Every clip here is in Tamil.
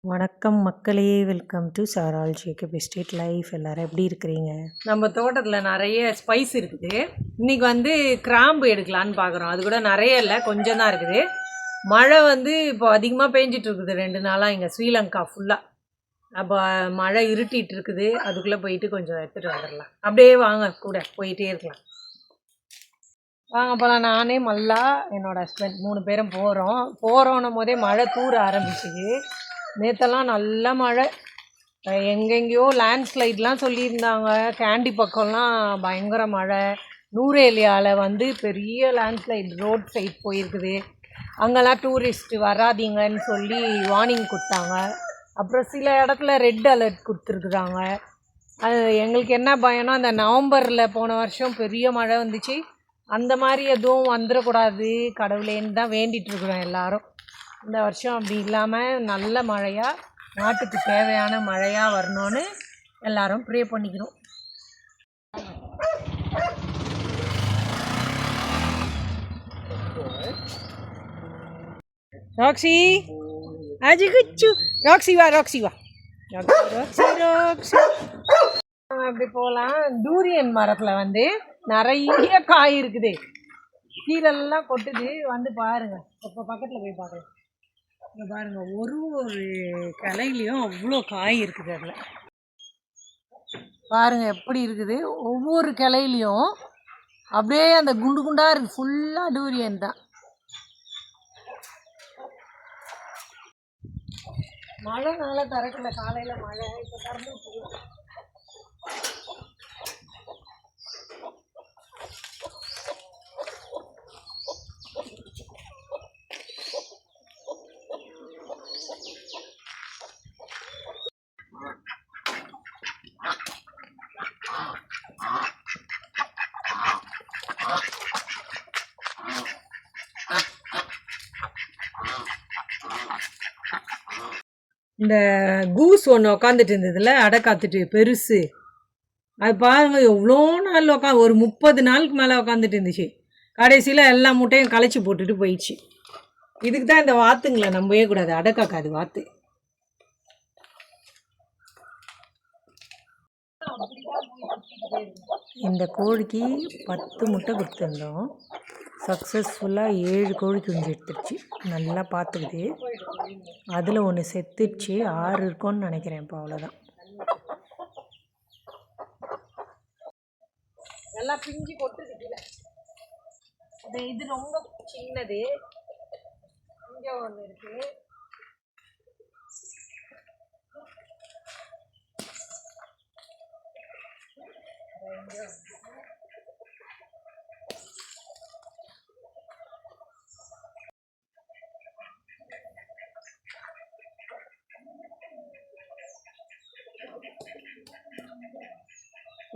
வணக்கம் மக்களே, வெல்கம் டு சாரால் ஜேக்கப் எஸ்டேட் லைஃப். எல்லாரும் எப்படி இருக்கிறீங்க? நம்ம தோட்டத்தில் நிறைய ஸ்பைஸ் இருக்குது. இன்றைக்கி வந்து கிராம்பு எடுக்கலான்னு பார்க்குறோம். அது கூட நிறைய இல்லை, கொஞ்சம் தான் இருக்குது. மழை வந்து இப்போ அதிகமாக பேஞ்சிட்டு இருக்குது 2 நாளாக இங்கே ஸ்ரீலங்கா ஃபுல்லாக. அப்போ மழை இருட்டிகிட்டு இருக்குது. அதுக்குள்ளே போயிட்டு கொஞ்சம் எடுத்துகிட்டு வந்துடலாம். அப்படியே வாங்க, கூட போயிட்டே இருக்கலாம். வாங்க போகலாம். நானே மல்லா என்னோடய ஹஸ்பண்ட் 3 பேரும் போகிறோன்னும் போதே மழை தூர ஆரம்பிச்சிது. நேற்றெல்லாம் நல்ல மழை, எங்கெங்கேயோ லேண்ட்ஸ்லைட்லாம் சொல்லியிருந்தாங்க. கேண்டி பக்கம்லாம் பயங்கர மழை. நூரேலியாவில் வந்து பெரிய லேண்ட்ஸ்லைட் ரோட் சைட் போயிருக்குது. அங்கெல்லாம் டூரிஸ்ட்டு வராதீங்கன்னு சொல்லி வார்னிங் கொடுத்தாங்க. அப்புறம் சில இடத்துல ரெட் அலர்ட் கொடுத்துருக்குறாங்க. அது எங்களுக்கு என்ன பயம்னா, அந்த நவம்பரில் போன வருஷம் பெரிய மழை வந்துச்சு, அந்த மாதிரி எதுவும் வந்துடக்கூடாது கடவுளேன்னு தான் வேண்டிகிட்ருக்குறோம் எல்லோரும். இந்த வருஷம் அப்படி இல்லாமல் நல்ல மழையாக, நாட்டுக்கு தேவையான மழையாக வரணும்னு எல்லாரும் ப்ரே பண்ணிக்கிறோம். ராக்ஸி அஜிகுச்சு, ராக்ஸி வா, ராக்ஸி வா, ராக்ஸி ராக்ஸி. அப்படி போகலாம். டூரியன் மரத்தில் வந்து நிறைய காய் இருக்குது. கீழெல்லாம் கொட்டுது, வந்து பாருங்கள். இப்போ பக்கத்தில் போய் பார்க்குறேன். இங்கே பாருங்கள், ஒரு கிளையிலையும் அவ்வளோ காய் இருக்குது. அதில் பாருங்கள் எப்படி இருக்குது. ஒவ்வொரு கிளையிலையும் அப்படியே அந்த குண்டு குண்டாக இருக்குது. ஃபுல்லாக டூரியன் தான். மழைனால திறக்கல, காலையில் மழை, இப்போ திறந்து விட்டுருக்கோம். இந்த கூஸ் ஒன்று உக்காந்துட்டு இருந்ததுல, அடை காத்துட்டு பெருசு, அது பாருங்கள் எவ்வளோ நாள் ஒரு 30 நாளுக்கு மேலே உக்காந்துட்டு இருந்துச்சு. கடைசியில் எல்லா மூட்டையும் களைச்சி போட்டுட்டு போயிடுச்சு. இதுக்கு தான் இந்த வாத்துங்களை நம்பவே கூடாது, அடை காக்காது வாத்து. இந்த கோழிக்கு 10 முட்டை கொடுத்துருந்தோம். சக்ஸஸ்ஃபுல்லாக 7 கோழி குஞ்சு எடுத்துருச்சு. நல்லா பார்த்துக்குது. அதில் ஒன்று செத்துடுச்சு, 6 இருக்கும்னு நினைக்கிறேன். இப்போ அவ்வளோதான். நல்லா பிஞ்சு கொட்டுது. இது ரொம்ப சின்னது. இங்கே ஒன்று இருக்குது.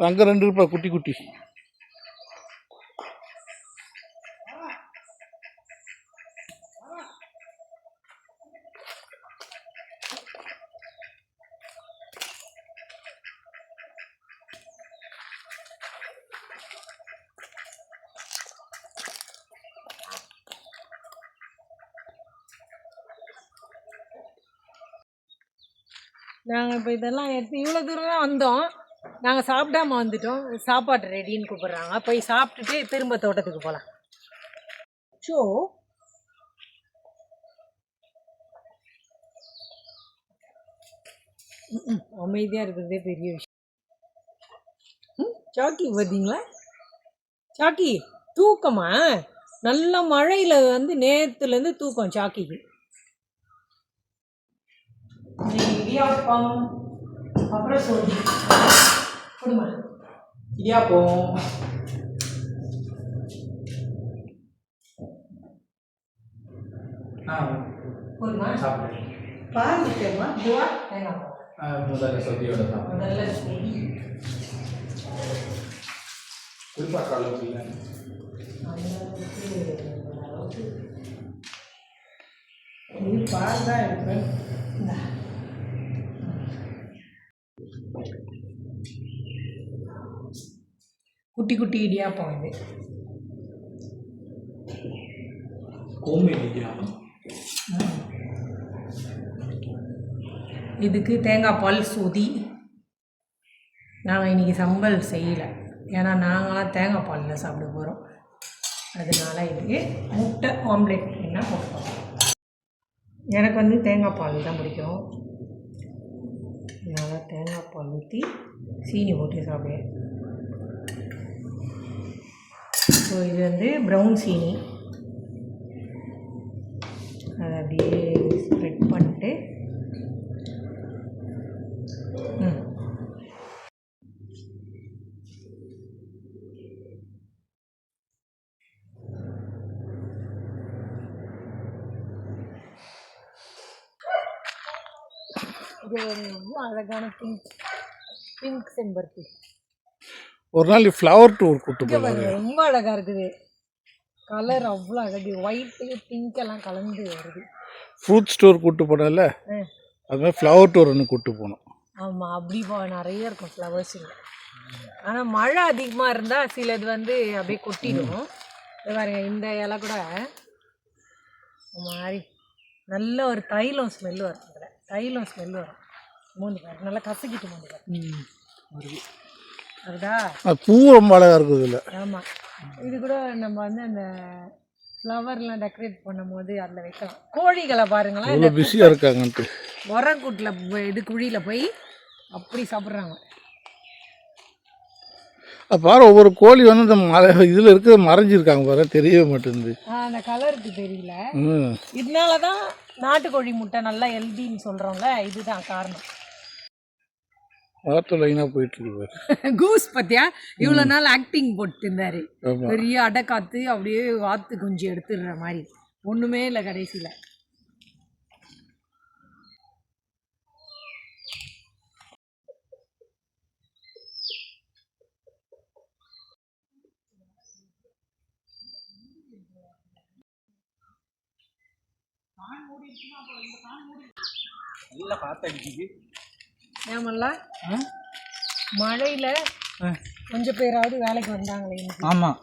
அங்கே 2 இருப்பா, குட்டி குட்டி. நாங்கள் இப்போ இதெல்லாம் எடுத்து இவ்வளோ தூரம் தான் வந்தோம். நாங்கள் சாப்பிடாம வந்துட்டோம். சாப்பாடு ரெடின்னு கூப்பிட்றாங்க. போய் சாப்பிட்டுட்டு திரும்ப தோட்டத்துக்கு போகலாம். ஸோ அமைதியாக இருக்கிறதே பெரிய விஷயம். சாக்கி பார்த்தீங்களா? சாக்கி தூக்கமா? நல்ல மழையில் வந்து நேற்றுலேருந்து தூக்கம் சாக்கிக்கு. இடியாப்பம், அப்புறம் சோறு கொடுமா. இடியாப்பம் கொடுமா. சாப்பிடு. பால் விட்டுமா? துவா தேங்காய். முதல்ல சொதியோட சாப்பிடு. முதல்ல சொதி. குறிப்பாக அளவுக்கு இல்லை. பால் தான் எடுப்பேன். குட்டி குட்டி இடியாப்பம் இது. கோம்பை இடியாப்பம். இதுக்கு தேங்காய் பால் ஊற்றி நாங்கள் இன்றைக்கி சம்பல் செய்யலை, ஏன்னா நாங்களாம் தேங்காய் பாலில் சாப்பிட போகிறோம். அதனால இதுக்கு முட்டை ஆம்லெட் என்ன போட்டுப்போம். எனக்கு வந்து தேங்காய் பால் தான் பிடிக்கும், அதனால் தேங்காய் பால் ஊற்றி சீனி போட்டு சாப்பிடுவேன். ஸோ இது வந்து ப்ரௌன் சீனி, அதை அப்படியே ஸ்ப்ரெட் பண்ணிட்டு இது ரொம்ப அழகான பிங்க் செம்பருத்தி. ஒரு நாள் ஃப்ளவர் டூர் கூட்டு போகலாம். ரொம்ப அழகாக இருக்குது, கலர் அவ்வளோ அழகு, ஒயிட்டு பிங்க் எல்லாம் கலந்து வருது. ஃப்ரூட் ஸ்டோர் கூட்டு போனல, அது மாதிரி ஃப்ளவர் டூர் ஒன்று கூட்டு போனோம். ஆமாம், அப்படி நிறைய இருக்கும் ஃப்ளவர்ஸ். ஆனால் மழை அதிகமாக இருந்தால் சிலது வந்து அப்படியே கொட்டிடும். பாருங்க, இந்த இலை கூட மாதிரி நல்ல ஒரு தைலம் ஸ்மெல் வரும். அதில் தைலம் ஸ்மெல் வரும். மூந்து பாரு, நல்லா கசக்கிட்டு மூந்து பாரு. அதுதா பூ ரொம்ப அழகாக இருக்குது இல்லை? ஆமாம், இது கூட நம்ம வந்து அந்த ஃப்ளவர்லாம் டெக்கரேட் பண்ணும் போது அதில் வைக்கலாம். கோழிகளை பாருங்களேன், இவ்வளோ பிஸியாக இருக்காங்கன்ட்டு உரக்கூட்டில் இது குழியில் போய் அப்படி சாப்பிட்றாங்க. பாரு, ஒவ்வொரு கோழி வந்து இந்த இதில் இருக்கிற மறைஞ்சிருக்காங்க பாரு, தெரியவே மாட்டேங்குது. அந்த கலருக்கு தெரியல. இதனால தான் நாட்டுக்கோழி முட்டை நல்லா ஹெல்தின்னு சொல்கிறோம்ல, இதுதான் காரணம். ஆற்று லைனாக போயிட்டு இருக்கு. கூஸ் பத்தியா இவ்வளோ நாள் ஆக்டிங் போட்டு இருந்தாரு, பெரிய அடை காத்து அப்படியே வாத்து குஞ்சு எடுத்துடுற மாதிரி, ஒன்றுமே இல்லை கடைசியில். நல்லா காத்தடிக்குது. ஏமல்ல மழையில் கொஞ்சம் பேராவது வேலைக்கு வந்தாங்களே இன்னைக்கு. ஆமாம்,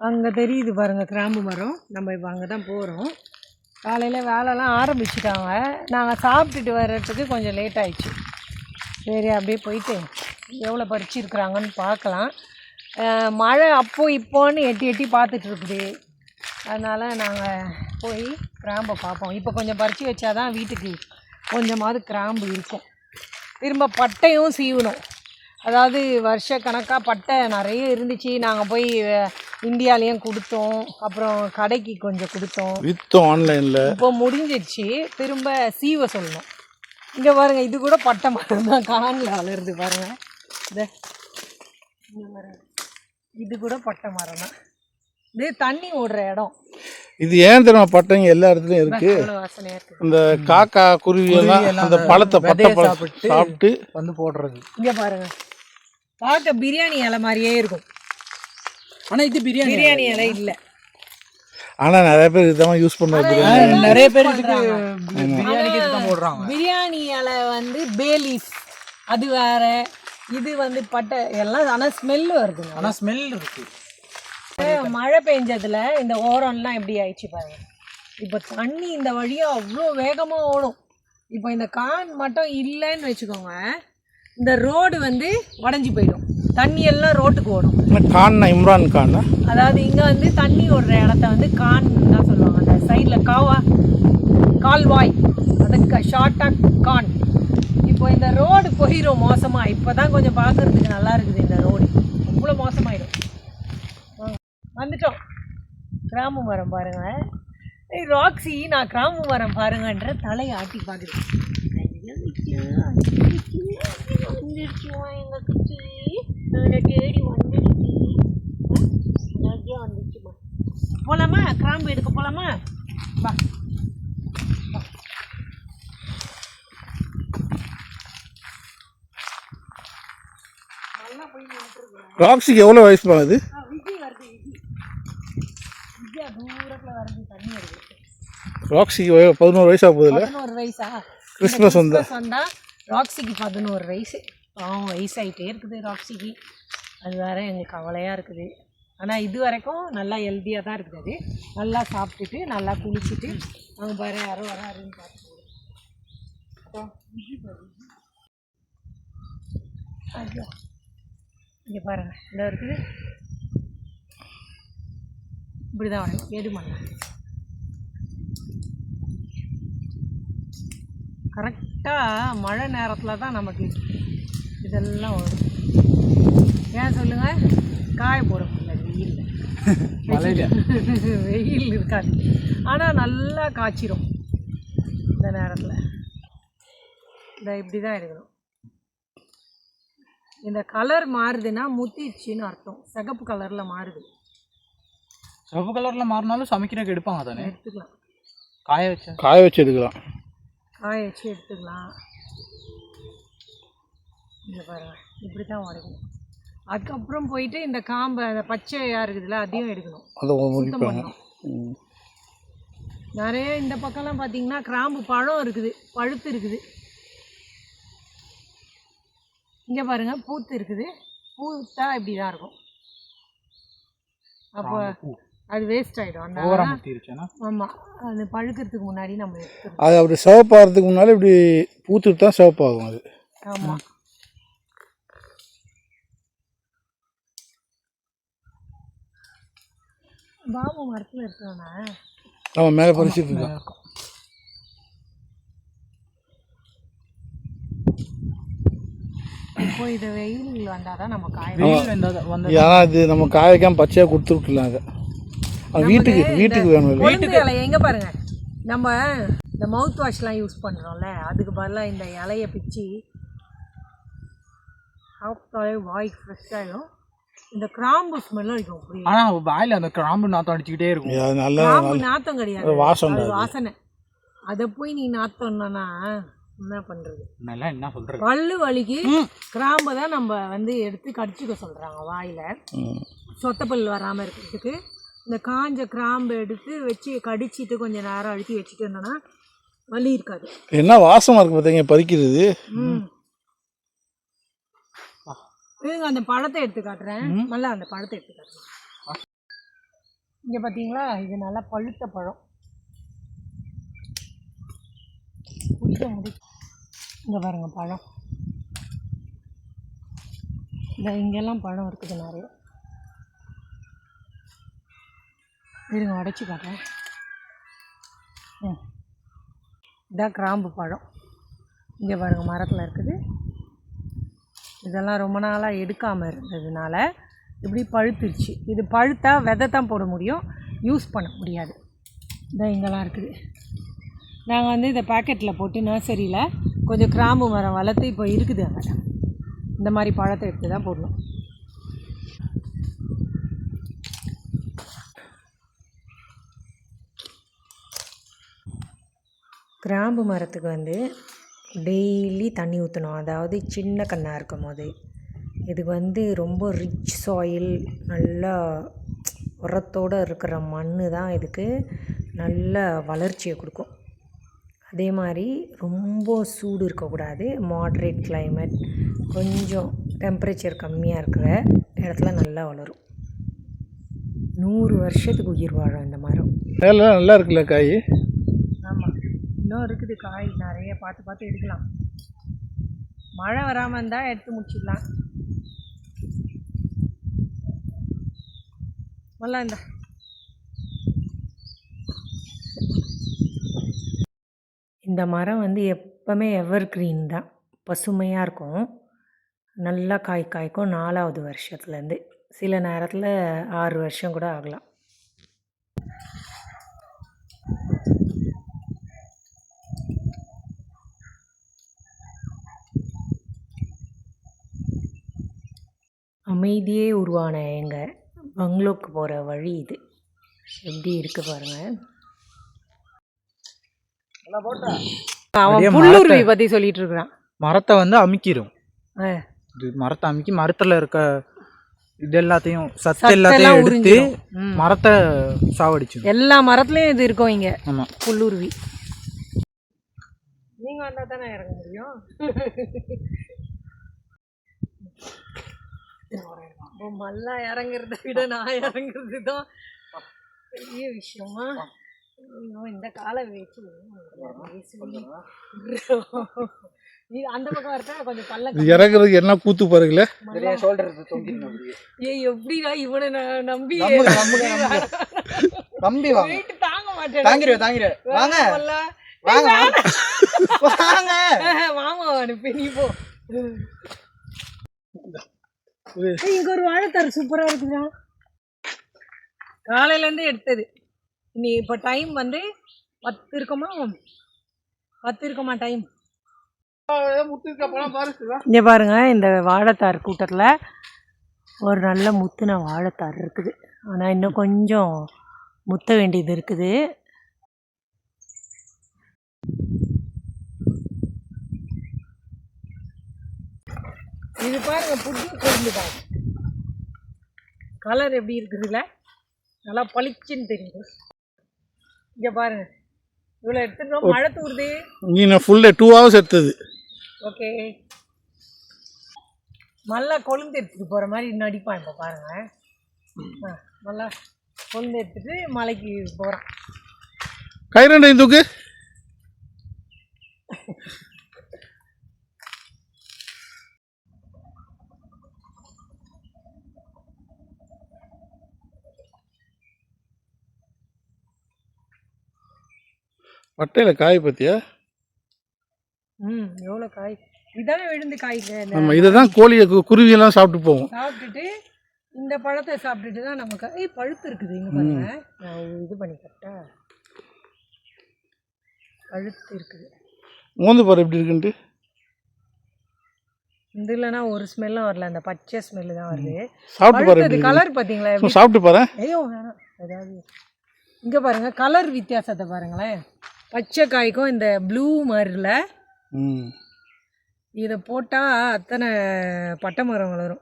அங்கே தெரியுது பாருங்கள் கிராம்பு மரம். நம்ம இப்போ அங்கே தான் போகிறோம். காலையில் வேலைலாம் ஆரம்பிச்சிட்டாங்க, நாங்கள் சாப்பிட்டுட்டு வர்றதுக்கு கொஞ்சம் லேட் ஆயிடுச்சு. சரி, அப்படியே போயிட்டு எவ்வளோ பறிச்சிருக்கிறாங்கன்னு பார்க்கலாம். மழை அப்போ இப்போன்னு எட்டி எட்டி பார்த்துட்ருக்குது, அதனால் நாங்கள் போய் கிராம்பை பார்ப்போம். இப்போ கொஞ்சம் பறித்து வச்சாதான் வீட்டுக்கு கொஞ்சமாவது கிராம்பு இருக்கும். திரும்ப பட்டையும் சீவணும். அதாவது வருஷ கணக்காக பட்டை நிறைய இருந்துச்சு, நாங்கள் போய் இந்தியாலேயும் கொடுத்தோம், அப்புறம் கடைக்கு கொஞ்சம் கொடுத்தோம், விற்றோம் ஆன்லைனில். இப்போ முடிஞ்சிடுச்சு, திரும்ப சீவ சொல்லணும். இங்கே பாருங்கள், இது கூட பட்டை மரம் தான், காணில் வளருது பாருங்கள். இது கூட பட்டை மரம் தான், இது தண்ணி ஓடுற இடம். இது ஏன் தெரியுமா பட்டைங்க எல்லா இடத்துலையும் இருக்கு? வாசனையாக இருக்குது. இந்த காக்கா குருவி எல்லாம் அந்த பழத்தை பட்டை சாப்பிட்டு வந்து போடுறது. இங்கே பாருங்கள், பார்க்க பிரியாணி இலை மாதிரியே இருக்கும், ஆனால் இது பிரியாணி இலை இல்லை. ஆனால் நிறைய பேர் இதுதான் யூஸ் பண்ணுறது. நிறைய பேர் பிரியாணிக்கு தான் போடுறாங்க. பிரியாணி இலை வந்து பேலீஃப், அது வேற, இது வந்து பட்டை எல்லாம். ஆனால் ஸ்மெல்லு வருது, ஆனால் ஸ்மெல் இருக்கு. மழை பெஞ்சதுல இந்த ஓரம்லாம் எப்படி ஆயிடுச்சு பாருங்க. இப்போ தண்ணி இந்த வழியாக அவ்வளோ வேகமாக ஓடும். இப்போ இந்த கான் மட்டும் இல்லைன்னு வச்சுக்கோங்க, இந்த ரோடு வந்து உடஞ்சி போயிடும், தண்ணி எல்லாம் ரோட்டுக்கு ஓடும். கான்னா இம்ரான் கான், அதாவது இங்கே வந்து தண்ணி ஓடுற இடத்த வந்து கான் தான் சொல்லுவாங்க. அந்த சைடில் கால்வாய், அதுக்கு ஷார்ட்டாக கான். இப்போ இந்த ரோடு போயிடும் மோசமாக. இப்போ தான் கொஞ்சம் பார்க்குறதுக்கு நல்லா இருக்குது, இந்த ரோடு அவ்வளோ மோசமாயிடும். வந்துட்டோம். கிராம்பு மரம் பாருங்கள். ராக்ஸி, நான் கிராம்பு மரம் பாருங்கன்ற தலையை ஆட்டி பார்க்குறேன். வந்துடுச்சுமா எங்கள் குச்சி, தேடி வந்துடுச்சு, நிறையா வந்துடுச்சுமா. போகலாமா? கிராம்பு எடுக்க போகலாமா? வா. ராக்ஸிக்கு எவ்வளோ வயசு பாகுது? விஜய் வருது, விஜயா தூரத்தில் வருது, தண்ணி வருது. ராக்ஸிக்கு 11 வயசா போகுதுல்ல? 11 வயசா? கிறிஸ்மஸ் வந்தா ராக்ஸிக்கு 11 வயசு. வயசாகிட்டே இருக்குது ராக்ஸிக்கு. அது வேற எங்களுக்கு கவலையாக இருக்குது. ஆனால் இது வரைக்கும் நல்லா ஹெல்த்தியாக தான் இருக்குது. அது நல்லா சாப்பிட்டுட்டு நல்லா குளிச்சுட்டு அவங்க பாரு யாரோ வராருன்னு பார்த்து ஐயோ இங்கே பாருங்கள் இந்த இருக்குது இப்படி தான் வரும் எது மண்ணா கரெக்டாக மழை நேரத்தில் தான் நமக்கு இதெல்லாம் வரும். ஏன் சொல்லுங்கள், காய போட முடியாது வெயிலில். வெயில் இருக்காது, ஆனால் நல்லா காய்ச்சிரும் இந்த நேரத்தில். இந்த இப்படி தான் எடுக்கணும். இந்த கலர் மாறுதுன்னா முத்திடுச்சின்னு அர்த்தம். சிகப்பு கலரில் மாறுது. சிவப்பு கலரில் மாறினாலும் சமைக்கிறதுக்கு எடுப்பாங்க தானே? எடுத்துக்கலாம். காய வச்சு எடுக்கலாம். காய வச்சு எடுத்துக்கலாம். இங்கே பாருங்கள் இப்படி தான் உடைக்கணும். அதுக்கப்புறம் போயிட்டு இந்த காம்பை அந்த பச்சையாக இருக்குதுல்ல அதையும் எடுக்கணும், சுத்தம் பண்ணணும். நிறைய இந்த பக்கம்லாம் பார்த்தீங்கன்னா கிராம்பு பழம் இருக்குது, பழுத்து இருக்குது. இங்கே பாருங்கள் பூத்து இருக்குது. பூத்தா இப்படி தான் இருக்கும். அப்போ அது வேஸ்ட் ஆகிடும். அந்த ஆமாம், அது பழுக்கிறதுக்கு முன்னாடி நம்ம எடுத்துக்கணும். அது அப்படி சிவப்பாகிறதுக்கு முன்னாடி இப்படி பூத்துட்டு தான் சிவப்பாகும் அது. ஆமாம். பாபு மரத்தில் இருக்கிறோன்னா நம்ம மேலே பறிச்சுட்டு இருக்கோம். இப்போ இது வெயில் வந்தால் தான் நம்ம காய. ஏன்னா இது நம்ம காய்க்காம பச்சையாக கொடுத்து விட்டுலாம். அதை வீட்டுக்கு வேணும். கொழுந்து இலை எங்கே பாருங்கள், நம்ம இந்த மவுத் வாஷ்லாம் யூஸ் பண்ணுறோம்ல, அதுக்கு பதிலாக இந்த இலையை பிச்சு சாப்பிட்டாலே வாய்க்கு ஃப்ரெஷ் ஆகிடும். இந்த கிராம்பு ஸ்மெல்லும் இருக்கும் அப்படி. ஆனால் வாயில் அந்த கிராம்பு நாற்றம் அடிச்சுக்கிட்டே இருக்கும். கிராம்பு நாற்றம் கிடையாது, வாசனை. வாசனை. அதை போய் நீ நாற்றம்னா என்ன பண்ணுறது? நல்லா என்ன சொல்கிறது, பல்லு வலிக்கு கிராம்பை தான் நம்ம வந்து எடுத்து கடிச்சிக்க சொல்கிறாங்க வாயில், சொத்தப்பல் வராமல் இருக்கிறதுக்கு. இந்த காஞ்ச கிராம்பு எடுத்து வச்சு கடிச்சிட்டு கொஞ்சம் நேரம் அழுத்தி வச்சுட்டு இருந்தோன்னா வலி இருக்காது. என்ன வாசமாக இருக்குது பார்த்தீங்க பறிக்கிறது. இருங்க அந்த பழத்தை எடுத்து காட்டுறேன். நல்லா அந்த பழத்தை எடுத்து காட்டுறேன். இங்கே பார்த்தீங்களா, இது நல்லா பழுத்த பழம். இங்கே பாருங்க பழம், இந்த இங்கெல்லாம் பழம் இருக்குது நிறைய. இருங்க உடச்சி காட்டுறேன். இதான் கிராம்பு பழம். இங்கே பாருங்கள் மரத்தில் இருக்குது. இதெல்லாம் ரொம்ப நாளாக எடுக்காமல் இருந்ததுனால இப்படி பழுத்துருச்சு. இது பழுத்தா விதை தான் போட முடியும், யூஸ் பண்ண முடியாது. இதான் இங்கெல்லாம் இருக்குது. நாங்கள் வந்து இதை பேக்கெட்டில் போட்டு நர்சரியில் கொஞ்சம் கிராம்பு மரம் வளர்த்து இப்போ இருக்குது. அங்கே இந்த மாதிரி பழத்தை எடுத்து தான் போடணும். கிராம்பு மரத்துக்கு வந்து டெய்லி தண்ணி ஊற்றணும். அதாவது சின்ன கன்னாக இருக்கும் போது. இதுக்கு வந்து ரொம்ப ரிச் சாயில், நல்லா உரத்தோடு இருக்கிற மண் தான் இதுக்கு நல்ல வளர்ச்சியை கொடுக்கும். அதே மாதிரி ரொம்ப சூடு இருக்கக்கூடாது, மாட்ரேட் கிளைமேட், கொஞ்சம் டெம்பரேச்சர் கம்மியாக இருக்கிற இடத்துல நல்லா வளரும். 100 வருஷத்துக்கு உயிர் வாழும் இந்த மரம். நல்லா இருக்குல்ல காய். ஆமாம், இன்னும் இருக்குது காய் நிறைய. பார்த்து பார்த்து எடுக்கலாம். மழை வராமல் இருந்தால் எடுத்து முடிச்சிடலாம். நல்லா இருந்தா இந்த மரம் வந்து எப்போவுமே எவர் க்ரீன் தான், பசுமையாக இருக்கும். நல்லா காய்க்கும் 4வது வருஷத்துலேருந்து. சில நேரத்தில் 6 வருஷம் கூட ஆகலாம். அமைதியே உருவான எங்கள் பங்களோக்கு போகிற வழி இது. எப்படி இருக்குது பாருங்கள். அவன் புல்லுருவி பற்றி சொல்லிட்டு இருக்கிறான். மரத்தை வந்து அமுக்கிடும். இது மரத்தை அமுக்கி மரத்தில் இருக்க இது எல்லாத்தையும் சத்து எல்லாத்தையும் எடுத்து மரத்தை சாவடிச்சு. எல்லா மரத்துலையும் இது இருக்கும் இங்கே. ஆமாம், புல்லுருவி. நீங்கள் வந்தால் தானே இறங்க முடியும். இப்போ மல்லா இறங்குறத விட நான் இறங்குறது தான் பெரிய விஷயமா. ஐயோ, இந்த காலை வச்சு நீ அந்த பக்கம் வரட்டா கொஞ்சம் பல்ல இது இறங்குறதுக்கு என்ன கூத்து பாருங்களே. ஏய் எப்படிடா இவனை நான் நம்பி நம்பி வாங்க. வெயிட் தாங்க மாட்டேன். தாங்கிறேன் வாங்க மல்லா வாங்க வாங்க மாமா அனுப்பி நீ போ. இங்க ஒரு வாழைத்தார் சூப்பரா இருக்குதா, காலையில இருந்து எடுத்தது. நீ இப்போ டைம் வந்து 10 இருக்குமா, 10 இருக்குமா டைம். இங்கே பாருங்க, இந்த வாழைத்தார் கூட்டத்தில் ஒரு நல்ல முத்துன வாழைத்தார் இருக்குது. ஆனால் இன்னும் கொஞ்சம் முத்த வேண்டியது இருக்குது. இது பாருங்க புது கொழுந்து தான், கலர் எப்படி இருக்குதுல்ல, நல்லா பளிச்சுன்னு தெரியுது. இங்கே பாருங்க இவ்வளோ எடுத்துட்டோம், மழை தூருது. நீ ஃபுல் 2 hours எடுத்தது. ஓகே, நல்லா கொழுந்து எடுத்துட்டு போகிற மாதிரி நடிப்பான். இப்போ பாருங்க, நல்லா கொழுந்து எடுத்துட்டு மலைக்கு போகிறான். கயிறு தூக்கு. பட்டையில் காய் பற்றியா? எவ்வளோ காய், இதானே விழுந்து காய்க்கு. நம்ம இதை தான் கோழியை குருவியெல்லாம் சாப்பிட்டு போவோம். சாப்பிட்டுட்டு இந்த பழத்தை சாப்பிட்டுட்டு தான் நமக்கு பழுத்து இருக்குது. இங்கே பாருங்க, நான் இது பண்ணி கரெக்டா பழுத்து இருக்குது. மோந்து பாரு எப்படி இருக்குன்ட்டு. இது இல்லைன்னா ஒரு ஸ்மெல்லும் வரல, அந்த பச்சை ஸ்மெல்லு தான் வருது. சாப்பிட்டு பாரு, கலர் பார்த்தீங்களா, சாப்பிட்டு பாரு. ஐயோ வேணாம், ஏதாவது இங்கே பாருங்க கலர் வித்தியாசத்தை பாருங்களேன். பச்சை காய்க்கும் இந்த ப்ளூ மாதிரில இதை போட்டால் அத்தனை பட்டை மரம் வளரும்.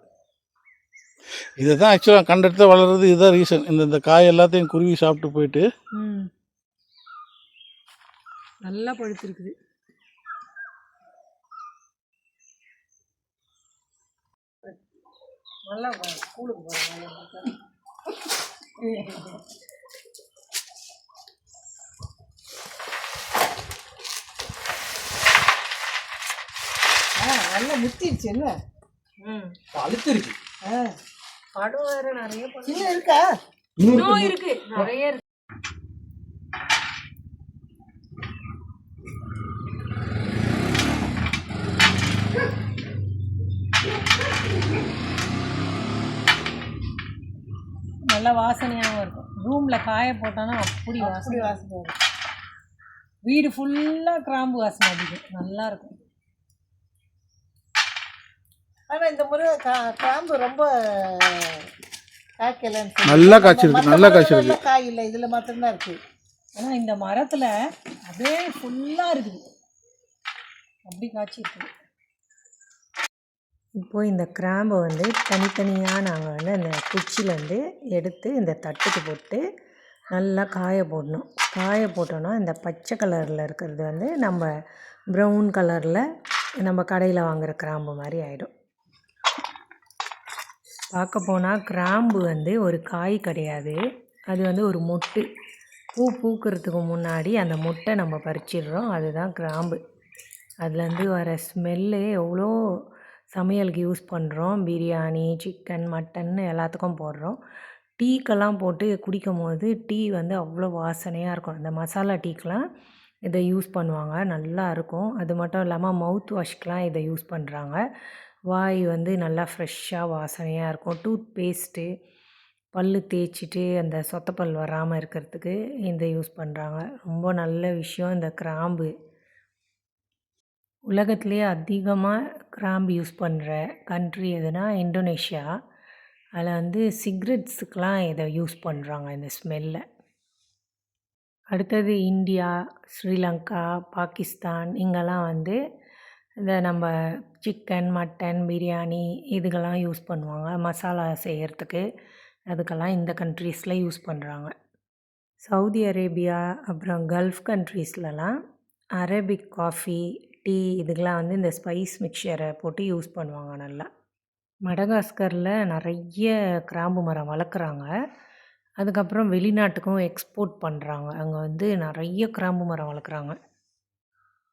இதை தான் ஆக்சுவலாக கண்ட இடத்துல வளர்றது. இதுதான் ரீசன். இந்த காய் எல்லாத்தையும் குருவி சாப்பிட்டு போயிட்டு நல்லா பழுத்துருக்குது. நல்லா ஸ்கூலுக்கு போகிறேன். நல்லா முத்திடுச்சு. என்ன அழுத்திருக்கு. படம் வேற நிறைய இன்னும் இருக்கா, இன்னும் இருக்கு, நிறைய இருக்கு. நல்ல வாசனையாகவும் இருக்கும். ரூமில் காய போட்டோன்னா அப்படி வாசனை இருக்கும். வீடு ஃபுல்லாக கிராம்பு வாசனை அடிக்கும், நல்லா இருக்கும். ஆனால் இந்த முறை கிராம்பு ரொம்ப காய்க்கலன்னு, நல்லா காய்ச்சிருக்கு. நல்லா காய்ச்சிருக்கு, காய் இல்லை, இதில் மாத்திரம்தான் இருக்குது. ஆனால் இந்த மரத்தில் அப்படியே ஃபுல்லாக இருக்குது, அப்படி காய்ச்சி இருக்குது. இப்போது இந்த கிராம்பை வந்து தனித்தனியாக நாங்கள் வந்து அந்த குச்சியிலேருந்து எடுத்து இந்த தட்டுக்கு போட்டு நல்லா காய போடணும். காய போட்டோன்னா இந்த பச்சை கலரில் இருக்கிறது வந்து நம்ம ப்ரௌன் கலரில் நம்ம கடையில் வாங்குகிற கிராம்பு மாதிரி ஆகிடும். பார்க்க போனால் கிராம்பு வந்து ஒரு காய் கிடையாது, அது வந்து ஒரு மொட்டு. பூ பூக்கிறதுக்கு முன்னாடி அந்த மொட்டை நம்ம பறிச்சிடுறோம், அதுதான் கிராம்பு. அதுலேருந்து வர ஸ்மெல்லு எவ்வளோ சமையலுக்கு யூஸ் பண்ணுறோம். பிரியாணி, சிக்கன், மட்டன் எல்லாத்துக்கும் போடுறோம். டீக்கெல்லாம் போட்டு குடிக்கும் போது டீ வந்து அவ்வளோ வாசனையாக இருக்கும். இந்த மசாலா டீக்கெலாம் இதை யூஸ் பண்ணுவாங்க, நல்லா இருக்கும். அது மட்டும் இல்லாமல் மவுத் வாஷ்க்கெலாம் இதை யூஸ் பண்ணுறாங்க. வாய் வந்து நல்லா ஃப்ரெஷ்ஷாக வாசனையாக இருக்கும். டூத் பேஸ்ட்டு, பல் தேய்ச்சிட்டு அந்த சொத்தப்பல் வராமல் இருக்கிறதுக்கு இதை யூஸ் பண்ணுறாங்க. ரொம்ப நல்ல விஷயம் இந்த கிராம்பு. உலகத்துலேயே அதிகமாக கிராம்பு யூஸ் பண்ணுற கண்ட்ரி எதுனா இந்தோனேஷியா. அதில் வந்து சிக்ரெட்ஸுக்கெலாம் இதை யூஸ் பண்ணுறாங்க, இந்த ஸ்மெல்லை. அடுத்தது இந்தியா, ஸ்ரீலங்கா, பாகிஸ்தான், இங்கெல்லாம் வந்து இந்த நம்ம சிக்கன், மட்டன், பிரியாணி இதுக்கெல்லாம் யூஸ் பண்ணுவாங்க, மசாலா செய்கிறதுக்கு. அதுக்கெல்லாம் இந்த கண்ட்ரீஸில் யூஸ் பண்ணுறாங்க. சவுதி அரேபியா அப்புறம் கல்ஃப் கண்ட்ரீஸ்லலாம் அரேபிக் காஃபி, டீ இதுக்கெலாம் வந்து இந்த ஸ்பைஸ் மிக்சரை போட்டு யூஸ் பண்ணுவாங்க நல்லா. மடகாஸ்கரில் நிறைய கிராம்பு மரம் வளர்க்குறாங்க. அதுக்கப்புறம் வெளிநாட்டுக்கும் எக்ஸ்போர்ட் பண்ணுறாங்க. அங்கே வந்து நிறைய கிராம்பு மரம் வளர்க்குறாங்க.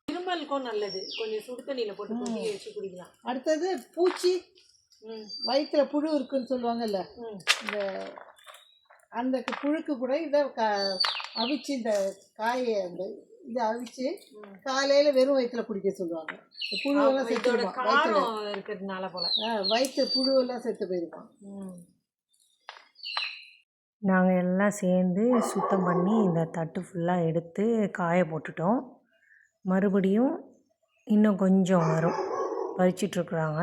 இருமலுக்கும் நல்லது. கொஞ்சம் சுடு தண்ணியில் போட்டு கொட்டி வச்சு குடிக்கலாம். அடுத்தது பூச்சி, வயிற்றுல புழு இருக்குன்னு சொல்லுவாங்கல்ல, இந்த அந்த புழுக்கு கூட இதை அவிச்சு, இந்த காயை அந்த இதை அவிச்சு காலையில் வெறும் வயிற்றுல குடிக்க சொல்லுவாங்க. புழுவெல்லாம் செத்து இருக்கிறதுனால போல வயிற்று புழுவெல்லாம் செத்து போயிருப்பான். நாங்கள் எல்லாம் சேர்ந்து சுத்தம் பண்ணி இந்த தட்டு ஃபுல்லாக எடுத்து காய போட்டுட்டோம். மறுபடியும் இன்னும் கொஞ்சம் வரும், பறிச்சிட்ருக்குறாங்க.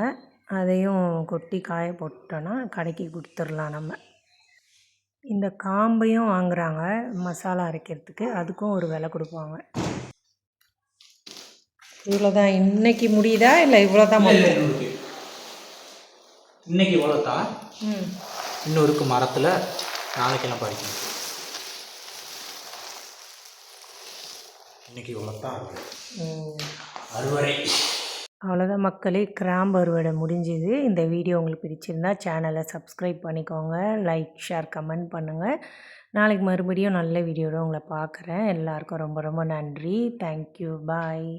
அதையும் கொட்டி காய போட்டோன்னா கடைக்கு கொடுத்துடலாம் நம்ம. இந்த காம்பையும் வாங்குகிறாங்க மசாலா அரைக்கிறதுக்கு, அதுக்கும் ஒரு விலை கொடுப்பாங்க. இவ்வளோதான் இன்னைக்கு முடியுதா இல்லை இவ்வளோதான்? இன்னைக்கு இவ்வளோதான். இன்னும் இருக்கு மரத்தில், நாளைக்கெல்லாம் பறிக்கணும். இன்னைக்கு இவ்வளோதான் அறுவடை. அவ்வளோதான் மக்களே, கிராம்பு அறுவடை முடிஞ்சுது. இந்த வீடியோ உங்களுக்கு பிடிச்சிருந்தா சேனலை சப்ஸ்கிரைப் பண்ணிக்கோங்க, லைக் ஷேர் கமெண்ட் பண்ணுங்கள். நாளைக்கு மறுபடியும் நல்ல வீடியோட உங்களை பார்க்குறேன். எல்லாருக்கும் ரொம்ப ரொம்ப நன்றி. தேங்க்யூ, பாய்.